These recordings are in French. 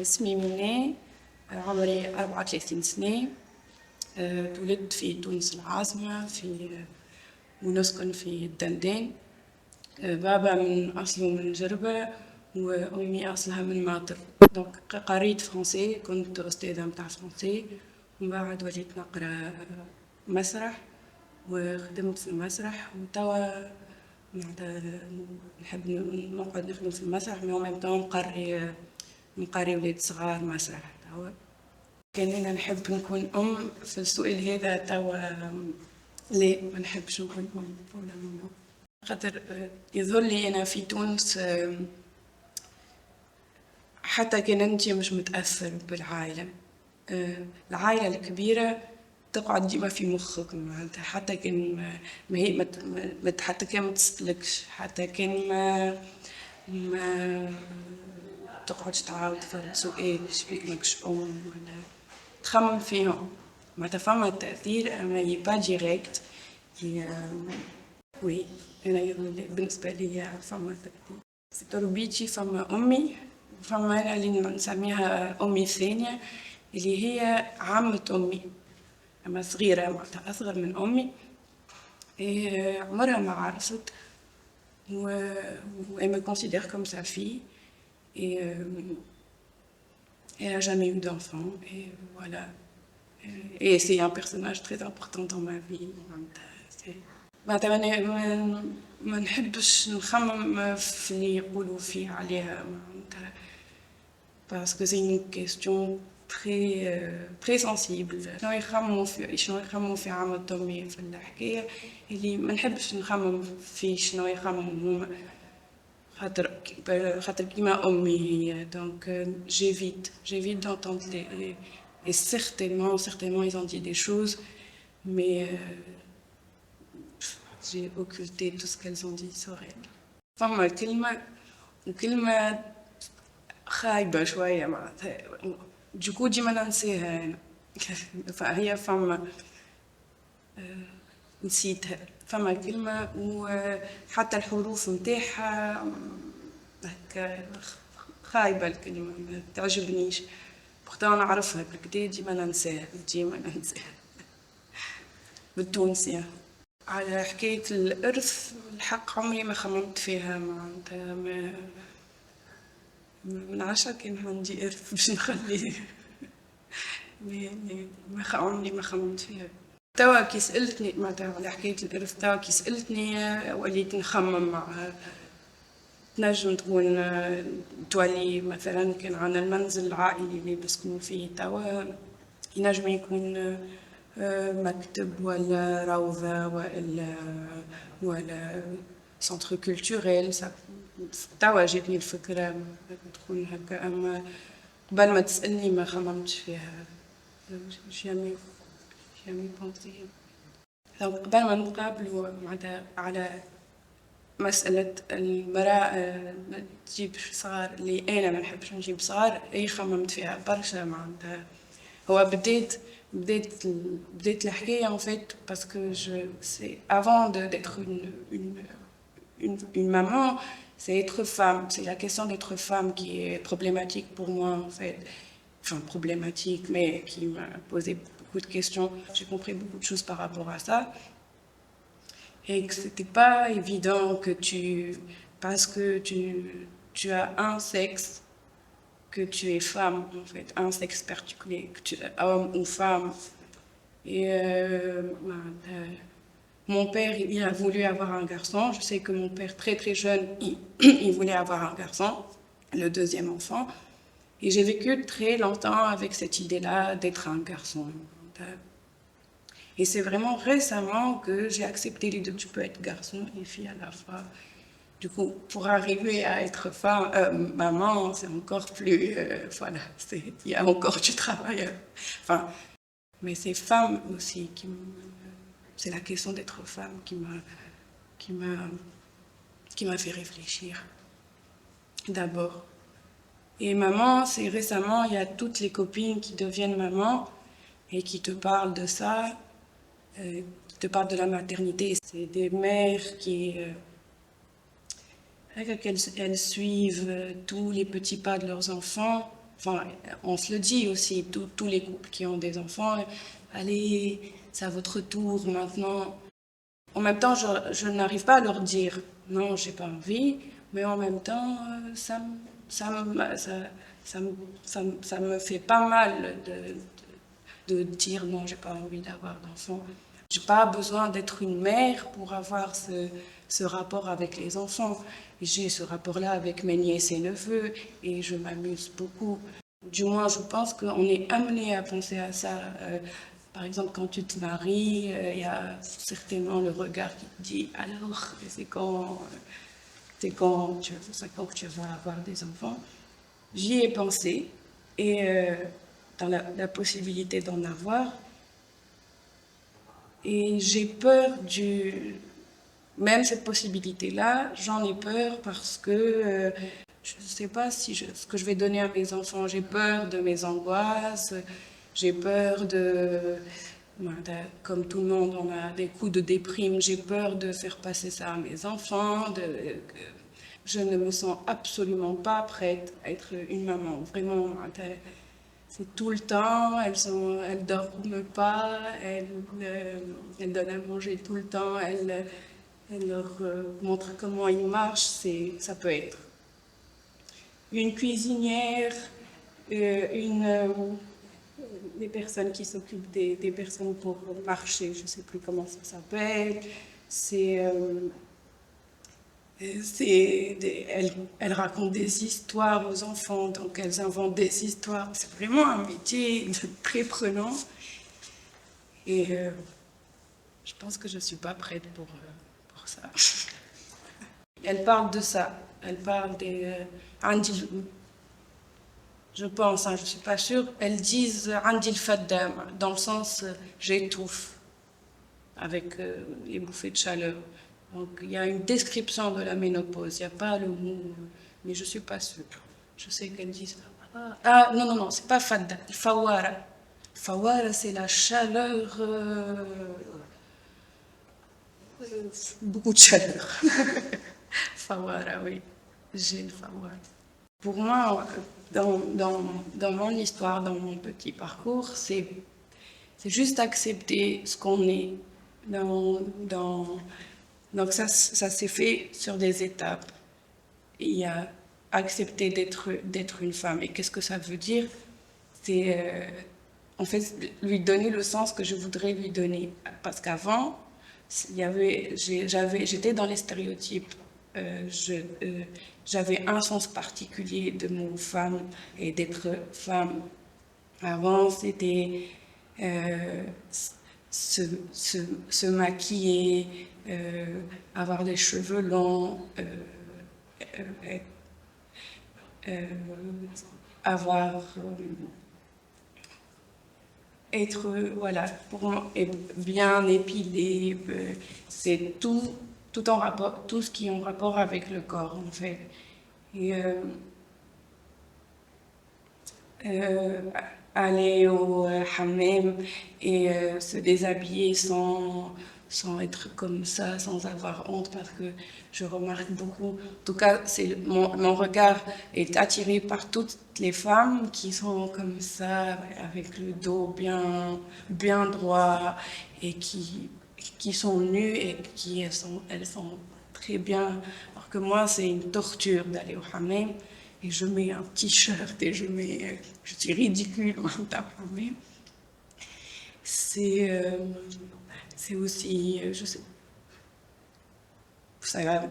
اسمي منى، عمري 34 سنة. تولدت في تونس العاصمة ونسكن في الدندان. بابا من أصله من جربة وأمي أصلها من ماطر. دونك قريت فرنسي، كنت أستاذة متاع فرنسي، ومن بعد وليت نقرا مسرح وخدمت في المسرح. وتوا معناتها نحب نقعد نخدم في المسرح، مي نقري ولاد صغار مسرح توا. كان انا نحب نكون ام في السؤال هذا توا، لا ما نحبش نكون ام ولا ماما. خاطر يظهر لي انا في تونس حتى كان انت مش متاثر بالعائله، العائله الكبيره تقعد ديما في مخك معناتها، حتى كان ما هي حتى كان ما تسألكش، حتى كان ما تقعدش تعاود في سؤال شبيك ماكش ام ولا تخمم فيهم. معناتها فما تأثير اما يبا ديريكت. وي انا بالنسبه لي فما تأثير في تربيتي. فما امي وفما انا اللي نسميها امي الثانيه اللي هي عمة امي، اما صغيره معناتها اصغر من امي. عمرها ما عرست elle me considère comme sa fille et elle n'a jamais eu d'enfant et voilà. Et c'est un personnage très important dans ma vie. معناتها ما نحبش نخمم في اللي يقولوا فيه عليها معناتها، باسكو سي une question très sensible. شنو يخمموا في عمة أمي في الحكاية اللي ما نحبش نخمم في شنو يخمموا هما، خاطر كيما أمي هي. donc j'évite d'entendre et certainement ils ont dit des choses mais j'ai occulté tout ce qu'elles ont dit sur elle. فما كلمة خايبة شوية معناتها جوكو ديما ننساها أنا. فهي فما نسيتها. فما كلمة وحتى الحروف متاعها هكا خايبة، الكلمة ما تعجبنيش، بختار نعرفها بالكدا ديما ننساها بالتونسية. على حكاية الإرث الحق عمري ما خممت فيها معناتها، من عشرة كان عندي إرث باش نخليه عمري ما خممت فيها. توا كي سألتني معناتها على حكاية الإرث، توا كي سألتني وليت نخمم معها. تنجم تكون تولي مثلا كان عندنا المنزل العائلي اللي بسكنوا فيه توا ينجم يكون مكتب ولا روضة ولا سنتر كولتوريل. توا جاتني الفكرة تكون هكا، أما قبل ما تسألني ما خممتش فيها. jamais pensé. donc قبل ما نتقابلوا معناتها على مسألة المرأة تجيب صغار اللي أنا ما نحبش نجيب صغار، أي خممت فيها برشا معناتها. هو بديت الحكاية en fait parce que c'est avant d'être une maman, c'est être femme. C'est la question d'être femme qui est problématique pour moi en fait. Enfin problématique, mais qui m'a posé beaucoup de questions. J'ai compris beaucoup de choses par rapport à ça. Et que c'était pas évident que parce que tu as un sexe, que tu es femme en fait, un sexe particulier, que tu es homme ou femme. Et mon père, il a voulu avoir un garçon. Je sais que mon père, très très jeune, il voulait avoir un garçon, le deuxième enfant. Et j'ai vécu très longtemps avec cette idée-là d'être un garçon. Et c'est vraiment récemment que j'ai accepté l'idée que tu peux être garçon et fille à la fois. Du coup, pour arriver à être maman, c'est encore plus... voilà, il y a encore du travail. Enfin, mais c'est femme aussi c'est la question d'être femme qui m'a fait réfléchir. D'abord. Et maman, c'est récemment, il y a toutes les copines qui deviennent maman et qui te parlent de ça, qui te parlent de la maternité. C'est des mères elles suivent tous les petits pas de leurs enfants Enfin, on se le dit aussi, tous les couples qui ont des enfants, allez, c'est à votre tour maintenant. En même temps, je n'arrive pas à leur dire non, j'ai pas envie, mais en même temps, ça me fait pas mal de dire non, j'ai pas envie d'avoir d'enfants. J'ai pas besoin d'être une mère pour avoir ce rapport avec les enfants. J'ai ce rapport-là avec mes nièces et neveux et je m'amuse beaucoup. Du moins, je pense qu'on est amené à penser à ça. Par exemple, quand tu te maries, il y a certainement le regard qui te dit alors, c'est quand que tu vas avoir des enfants. J'y ai pensé et dans la possibilité d'en avoir. Et j'ai peur même cette possibilité-là, j'en ai peur parce que je ne sais pas ce que je vais donner à mes enfants. J'ai peur de mes angoisses, j'ai peur comme tout le monde, on a des coups de déprime, j'ai peur de faire passer ça à mes enfants. Je ne me sens absolument pas prête à être une maman. Vraiment, c'est tout le temps, elles dorment pas, elles donnent à manger tout le temps, elles leur montrent comment ils marchent, ça peut être une cuisinière, des personnes qui s'occupent des personnes pour marcher, je ne sais plus comment ça s'appelle, elles racontent des histoires aux enfants, donc elles inventent des histoires. C'est vraiment un métier très prenant. Et je pense que je ne suis pas prête pour ça. Elles parlent de ça. Elles parlent des... je pense, hein, je ne suis pas sûre. Elles disent Andil Faddam, dans le sens j'étouffe, avec les bouffées de chaleur. Donc, il y a une description de la ménopause, il n'y a pas le mot, mais je ne suis pas sûre. Je sais qu'elles disent... Ah, non, c'est pas fadda, fawara. Fawara, c'est la chaleur... beaucoup de chaleur. Fawara, oui. J'ai le fawara. Pour moi, dans mon histoire, dans mon petit parcours, c'est juste accepter ce qu'on est. Donc ça s'est fait sur des étapes. Il y a accepter d'être une femme. Et qu'est-ce que ça veut dire? C'est en fait lui donner le sens que je voudrais lui donner. Parce qu'avant, j'étais dans les stéréotypes. J'avais un sens particulier de mon femme et d'être femme. Avant, c'était se maquiller, avoir des cheveux longs, être, voilà, bien épilé, c'est tout en rapport, tout ce qui est en rapport avec le corps, en fait. Et aller au hammam et se déshabiller sans être comme ça, sans avoir honte, parce que je remarque beaucoup, en tout cas, mon regard est attiré par toutes les femmes qui sont comme ça, avec le dos bien droit, et qui sont nues et elles sont très bien, alors que moi, c'est une torture d'aller au hammam. Et je mets un t-shirt et je suis ridicule en hammam. C'est aussi, je sais, ça va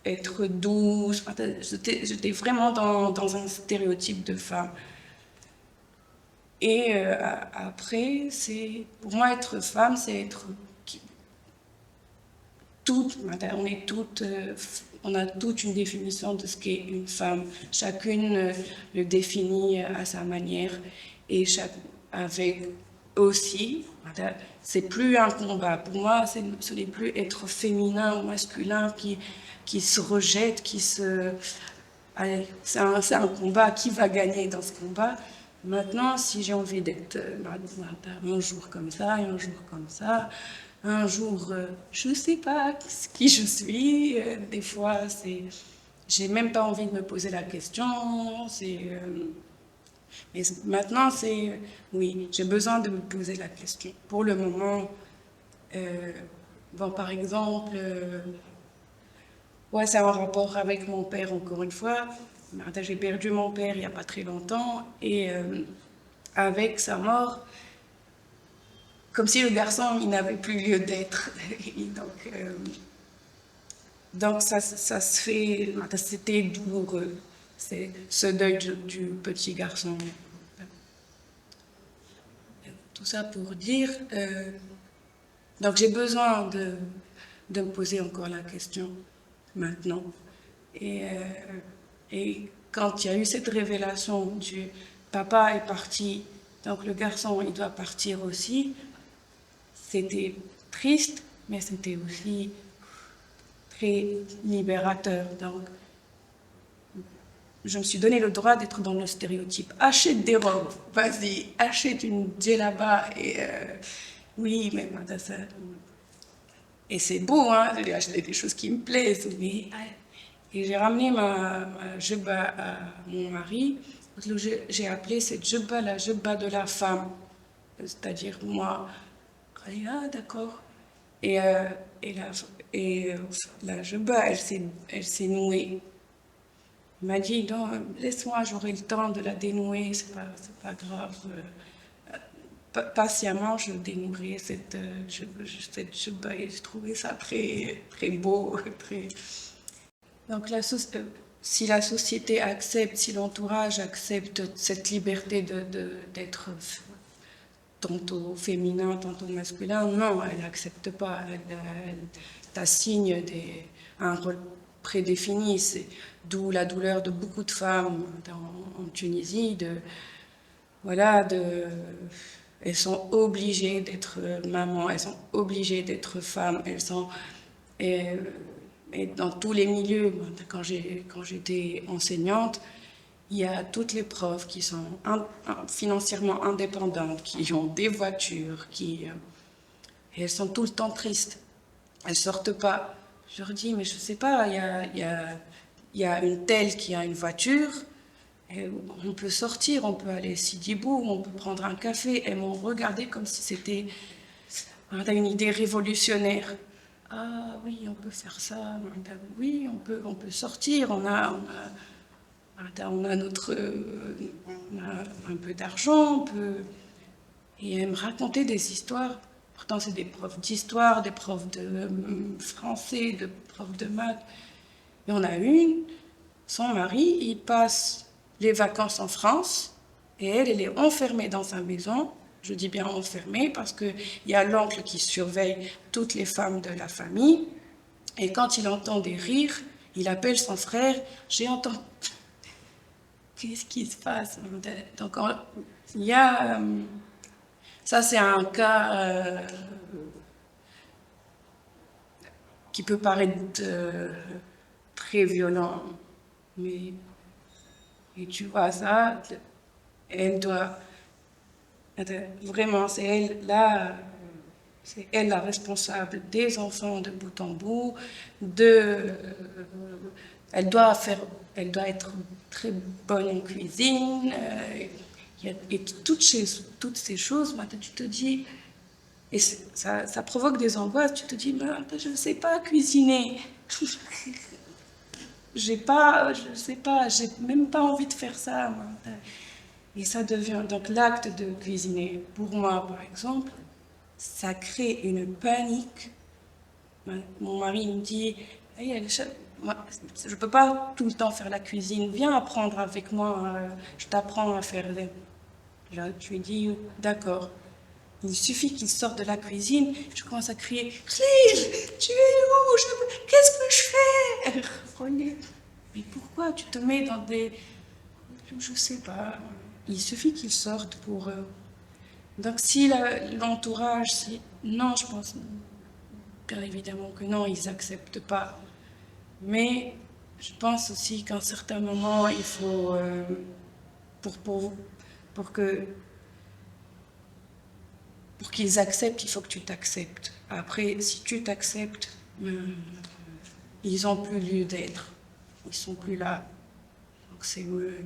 être douce. J'étais vraiment dans un stéréotype de femme. Et après, pour moi, être femme, c'est être on a toute une définition de ce qu'est une femme. Chacune le définit à sa manière et avec aussi, c'est plus un combat. Pour moi, ce n'est plus être féminin ou masculin qui se rejette, allez, c'est un combat. Qui va gagner dans ce combat? Maintenant, si j'ai envie d'être un jour comme ça et un jour comme ça, un jour, je ne sais pas qui je suis. Des fois, j'ai même pas envie de me poser la question. Mais maintenant, oui, j'ai besoin de me poser la question. Pour le moment, bon, par exemple, ouais, c'est en rapport avec mon père, encore une fois. J'ai perdu mon père il n'y a pas très longtemps, et avec sa mort, comme si le garçon, il n'avait plus lieu d'être. Donc ça se fait, c'était douloureux, c'est ce deuil du petit garçon. Tout ça pour dire, donc j'ai besoin de me poser encore la question maintenant. Et quand il y a eu cette révélation du papa est parti, donc le garçon il doit partir aussi, c'était triste, mais c'était aussi très libérateur. Donc, je me suis donné le droit d'être dans le stéréotype. Achète des robes, vas-y, achète une djellaba et oui, mais ça. Et c'est beau, hein, j'ai acheté des choses qui me plaisent, mais et j'ai ramené ma juba à mon mari. J'ai appelé cette juba la juba de la femme, c'est-à-dire moi. Ah, d'accord. Et, la juba, elle s'est nouée. Il m'a dit, non, laisse-moi, j'aurai le temps de la dénouer, c'est pas grave. Patiemment, je dénouerai cette juba et j'ai trouvé ça très, très beau. Très... Donc, si la société accepte, si l'entourage accepte cette liberté d'être tantôt féminin, tantôt masculin, non, elle n'accepte pas. Elle t'assigne un rôle prédéfini. C'est d'où la douleur de beaucoup de femmes en Tunisie. Voilà, elles sont obligées d'être maman, elles sont obligées d'être femmes, et dans tous les milieux, quand j'étais enseignante, il y a toutes les profs qui sont financièrement indépendantes, qui ont des voitures, et elles sont tout le temps tristes. Elles sortent pas. Je leur dis, mais je sais pas, il y a une telle qui a une voiture, et on peut sortir, on peut aller à Sidibou, on peut prendre un café. Elles m'ont regardé comme si c'était une idée révolutionnaire. Ah oui, on peut faire ça. Oui, on peut sortir. On a un peu d'argent, et elle me racontait des histoires. Pourtant, c'est des profs d'histoire, des profs de français, des profs de maths. Et on a une, son mari, il passe les vacances en France, et elle est enfermée dans sa maison. Je dis bien enfermée parce qu'il y a l'oncle qui surveille toutes les femmes de la famille. Et quand il entend des rires, il appelle son frère. J'ai entendu... Qu'est-ce qui se passe? Donc, il y a... ça, c'est un cas qui peut paraître très violent. Mais et tu vois ça, elle doit... Vraiment, c'est elle, là, c'est elle la responsable des enfants de bout en bout, elle doit être très bonne en cuisine, et toutes ces choses, maintenant tu te dis, et ça provoque des angoisses, tu te dis, je ne sais pas cuisiner. Je sais pas, j'ai même pas envie de faire ça. Moi. Et ça devient, donc l'acte de cuisiner, pour moi par exemple, ça crée une panique. Mon mari me dit, hey, je ne peux pas tout le temps faire la cuisine, viens apprendre avec moi, je t'apprends à faire les... Là, je lui dis, d'accord. Il suffit qu'il sorte de la cuisine, je commence à crier, Clil, tu es où? Qu'est-ce que je fais? René, mais pourquoi tu te mets dans des... Je sais pas. Il suffit qu'il sorte pour... Donc si l'entourage, non, je pense bien évidemment que non, ils n'acceptent pas. Mais je pense aussi qu'à un certain moment, il faut, pour qu'ils acceptent, il faut que tu t'acceptes. Après, si tu t'acceptes, ils n'ont plus lieu d'être. Ils sont plus là. Donc c'est eux.